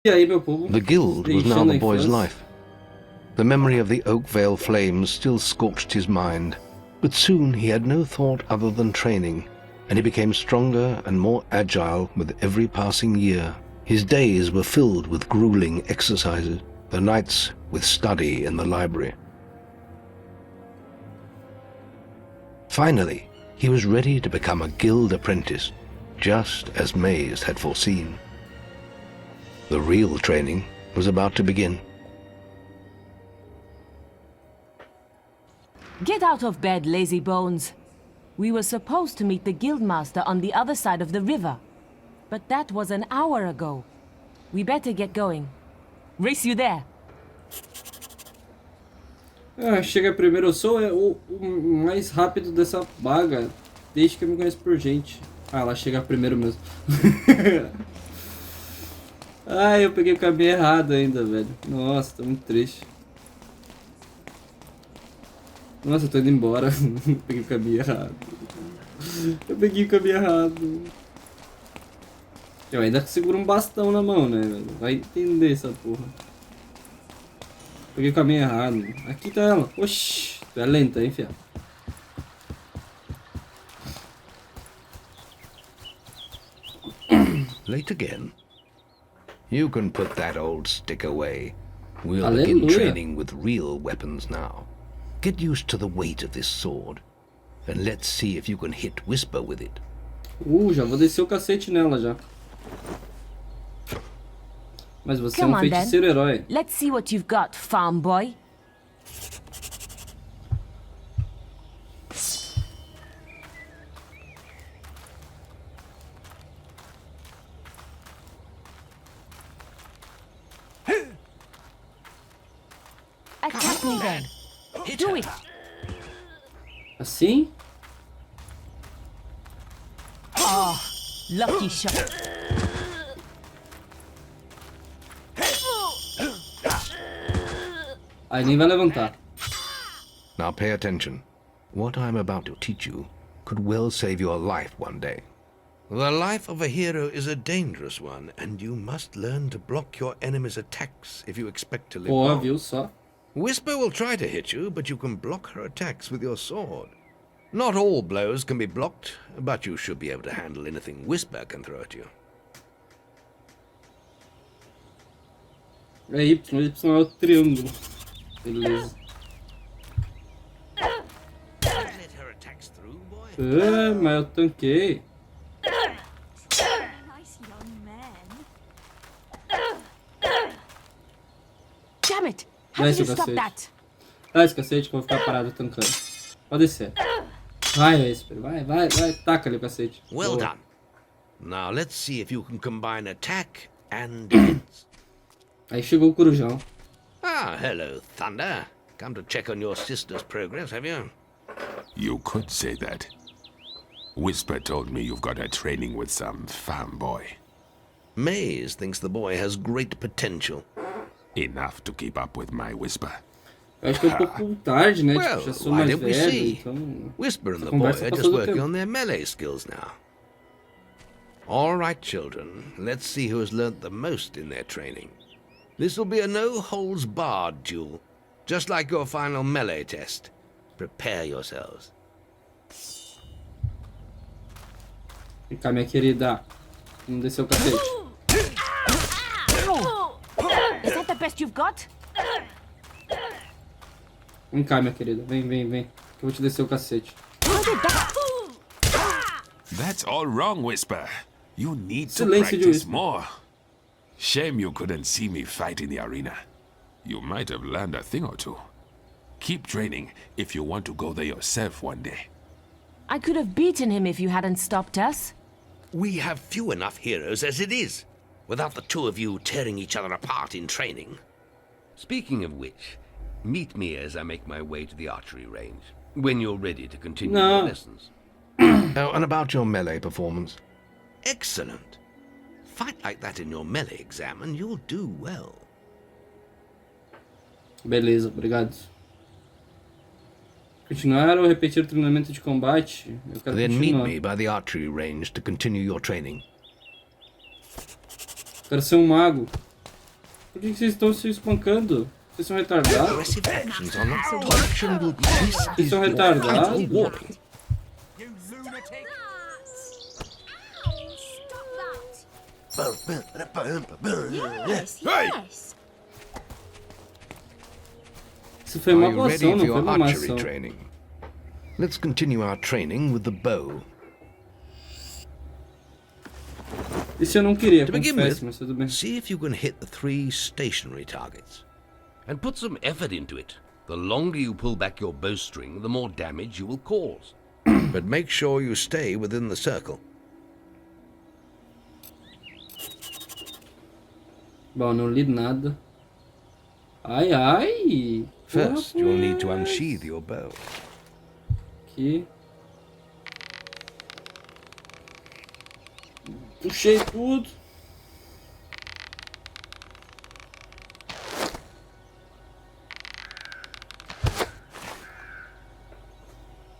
E aí, meu povo? The guild was now Deixando a the boy's infância. life. The memory of the Oakvale flames still scorched his mind, but soon he had no thought other than training, and he became stronger and more agile with every passing year. His days were filled with grueling exercises, the nights with study in the library. Finally, he was ready to become a guild apprentice, just as Maze had foreseen. The real training was about to begin. Get out of bed, lazy bones. We were supposed to meet the guildmaster on the other side of the river. But that was an hour ago. We better get going. Race you there. Ah, chega primeiro. Eu sou o mais rápido dessa baga, desde que eu me conheço por gente. Ah, ela chega primeiro mesmo. Ai, eu peguei o caminho errado ainda, velho. Nossa, tô muito triste. Nossa, eu tô indo embora. Eu peguei o caminho errado. Eu peguei o caminho errado. Eu ainda seguro um bastão na mão, né, velho? Vai entender essa porra. Peguei o caminho errado. Aqui tá ela. Oxi, tu é lenta, hein, fiado? Late again? You can put that old stick away. We'll Hallelujah. begin training with real weapons now. Get used to the weight of this sword, and let's see if you can hit Whisper with it. Já vou descer o cacete nela já. Mas você Come é um on, feiticeiro herói. Let's see what you've got, farm boy. Attack me then. Do it. Assim? Oh, lucky shot. Aí nem vai levantar. Now pay attention. What I'm about to teach you could well save your life one day. The life of a hero is a dangerous one, and you must learn to block your enemy's attacks if you expect to live Pô, long. viu só? Whisper will try to hit you, but you can block her attacks with your sword. Not all blows can be blocked, but you should be able to handle anything Whisper can throw at you. É Y é o triângulo. Beleza. Let her attacks through, boy. Mas eu tanquei. Nice young man. Damn it! How Nice, did you stop cacete. that? Dá esse cacete que eu vou ficar parado tancando. Pode descer. Vai, Vesper. Vai. Taca ali o cacete. Well Boa. done. Now let's see if you can combine attack and defense. Aí chegou o corujão. Ah, hello, Thunder. Come to check on your sister's progress, have you? You could say that. Whisper told me you've got her training with some farm boy. Maze thinks the boy has great potential. Enough to keep up with my Whisper. Eu acho que é um pouco tarde, né? Well, Tipo, já sou why mais don't we velho, see? então... Whisper and essa the boy conversa are passou just do working tempo. on their melee skills now. All right, children. Let's see who has learnt the most in their training. This will be a no-holds-barred duel, just like your final melee test. Prepare yourselves. Vem cá, minha querida. Vamos descer o cacete. Is that the best you've got? Vem cá, minha querida. Vem. Que eu vou te descer o cacete. How did that? That's all wrong, Whisper. You need to Silêncio de practice Whisper. more. Shame you couldn't see me fight in the arena. You might have learned a thing or two. Keep training if you want to go there yourself one day. I could have beaten him if you hadn't stopped us. We have few enough heroes as it is, without the two of you tearing each other apart in training. Speaking of which, meet me as I make my way to the archery range, when you're ready to continue No. your lessons. Oh, and about your melee performance. Excellent. Fight like that in your melee exam and you'll do well. Beleza, obrigado. Continuar ou repetir o treinamento de combate? Eu quero Then meet continuar. me by the archery range to continue your training. Quero ser um mago. Por que vocês estão se espancando? Vocês são retardados? Aggressive actions are not punishable. This Vocês is são your final retardados? warning. You lunatic! Ow! Stop that! Yes, yes! Isso foi Are uma you ready poção, for não foi your uma archery maçã. training? Let's continue our training with the bow. Isso eu não queria, To begin confesso, with, mas tudo bem. see if you can hit the 3 stationary targets. And put some effort into it. The longer you pull back your bowstring, the more damage you will cause. But make sure you stay within the circle. Bom, não li nada. Ai, ai! First, Porra, you'll need to rapaz. unsheath your bow. Aqui. Puxei tudo.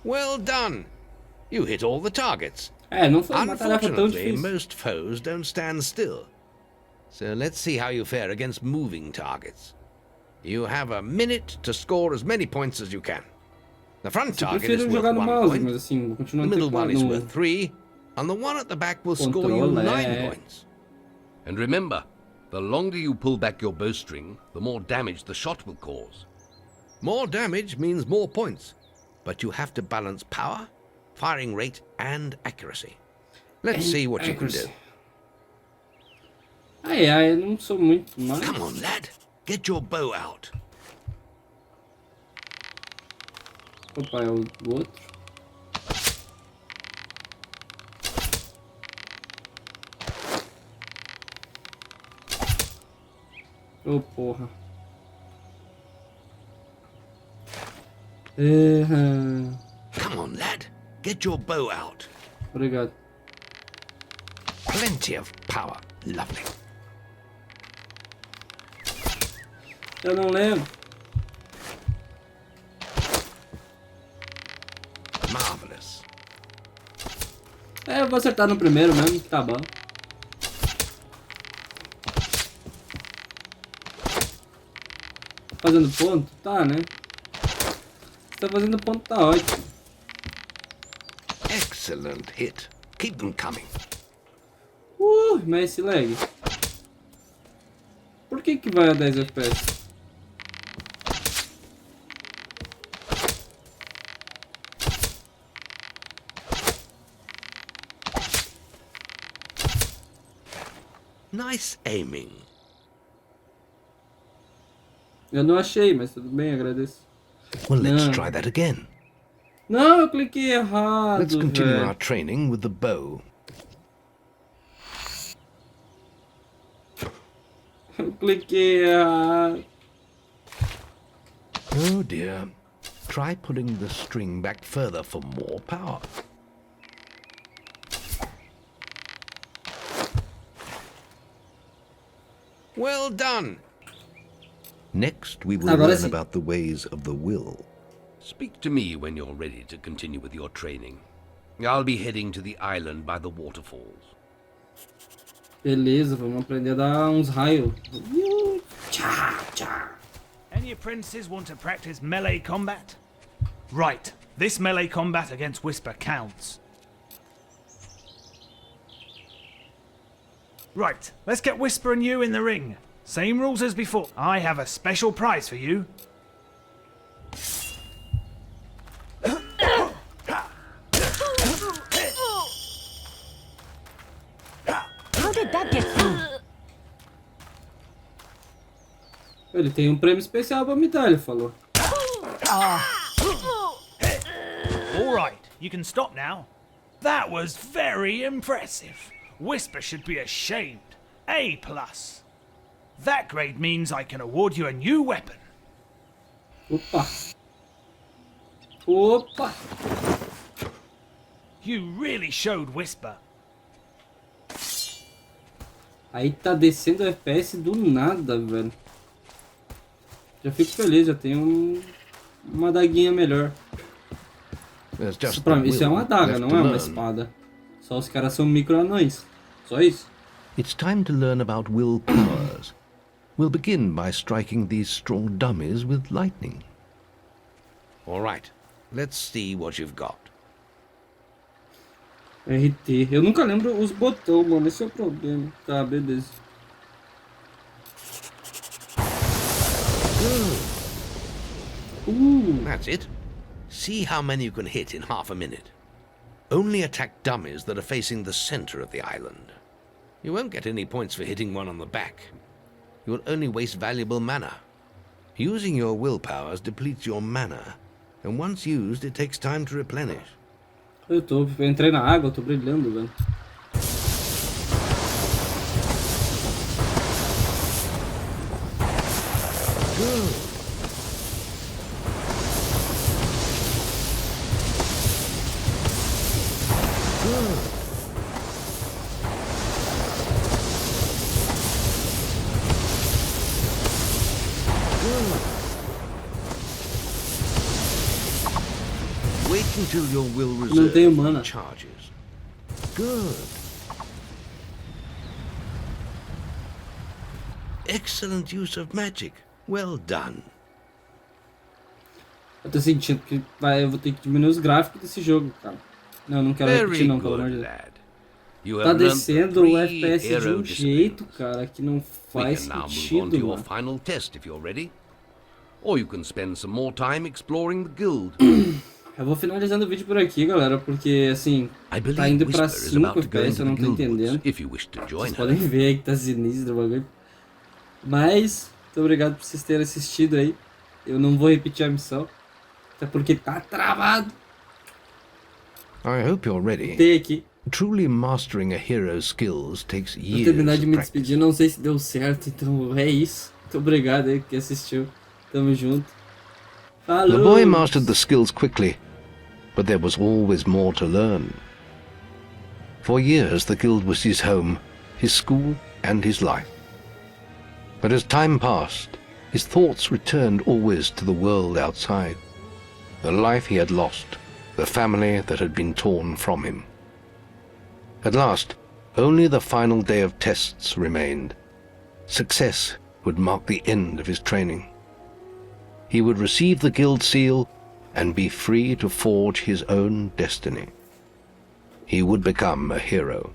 Well done! You hit all the targets. É, não foi uma tarefa tão Unfortunately, difícil. most foes don't stand still. So let's see how you fare against moving targets. You have a minute to score as many points as you can. The front Eu target is prefiro worth jogar no 1 mouse, point, mas assim, the continuando middle one is no worth 3, and the one at the back will score you Control, 9 points. And remember, the longer you pull back your bowstring, the more damage the shot will cause. More damage means more points, but you have to balance power, firing rate, and accuracy. Let's see what you can do. Ai, ai, eu não sou muito mais. Come on, lad. Get your bow out. Opa, é o outro. Ô, porra. Come on, lad. Get your bow out. Obrigado. Plenty of power. Lovely. Eu não lembro. Marvelous. É, eu vou acertar no primeiro mesmo, que tá bom. Fazendo ponto? Tá, né? Se tá fazendo ponto, tá ótimo. Excellent hit. Keep them coming. Mas esse lag. Por que que vai a 10 FPS? Nice aiming. Eu não achei, mas tudo bem, agradeço. Well, let's No. try that again. Não, eu cliquei errado, Let's continue velho. our training with the bow. Eu cliquei errado. Oh dear. Try pulling the string back further for more power. Well done. Next, we will Agora learn sim. about the ways of the will. Speak to me when you're ready to continue with your training. I'll be heading to the island by the waterfalls. Beleza, vamos aprender a dar uns raios. Tchá, tchá. Any apprentices want to practice melee combat? Right, this melee combat against Whisper counts. Right, let's get Whisper and you in the ring. Same rules as before. I have a special prize for you. How did that get through? Ele tem um prêmio especial pra me dar, ele falou. All right, you can stop now. That was very impressive. Whisper should be ashamed. A+. That grade means I can award you a new weapon. Opa. Opa. You really showed Whisper. Aí tá descendo o FPS do nada, velho. Já fico feliz, já tenho uma adaguinha melhor. There's Isso, just pra the mim, isso é will uma adaga, left não to é uma learn. espada. Só os caras são micro-anões. Só isso. It's time to learn about will powers. We'll begin by striking these straw dummies with lightning. All right, let's see what you've got. RT. Eu nunca lembro os botões, mano. Esse é o problema. Tá, beleza. That's it. See how many you can hit in half a minute. Only attack dummies that are facing the center of the island. You won't get any points for hitting one on the back. You will only waste valuable mana. Using your willpowers depletes your mana, and once used, it takes time to replenish. Eu entrei na água, eu tô brilhando, velho. Wait until your will Não tenho reserve mana. charges. Good. Excellent use of magic. Well done. Eu tô sentindo que eu vou ter que diminuir os gráficos desse jogo, cara. Não, não quero repetir Very não, pelo amor good, de Deus. lad. You Tá have learned the descendo o 3 FPS de hero um jeito, disciplines. cara, que não We faz can now move on to sentido, your mano. final test if you're ready. Or you can spend some more time exploring the guild. Eu vou finalizando o vídeo por aqui, galera, porque, assim, I tá believe indo pra Whisper is 5 about to go FPS, into eu the não tô guild woods entendendo. if you wish to join Vocês her. podem ver aí que tá sinistro o bagulho. Mas, muito obrigado por vocês terem assistido aí. Eu não vou repetir a missão, até porque tá travado. I hope you're ready. Tem aqui. Truly mastering a hero's skills takes Vou years terminar de of me practice. despedir, não sei se deu certo, então é isso. Muito obrigado aí que assistiu. Tamo junto. Falou! The boy mastered the skills quickly, but there was always more to learn. For years the guild was his home, his school, and his life. But as time passed, his thoughts returned always to the world outside, the life he had lost, the family that had been torn from him. At last, only the final day of tests remained. Success would mark the end of his training. He would receive the guild seal and be free to forge his own destiny. He would become a hero.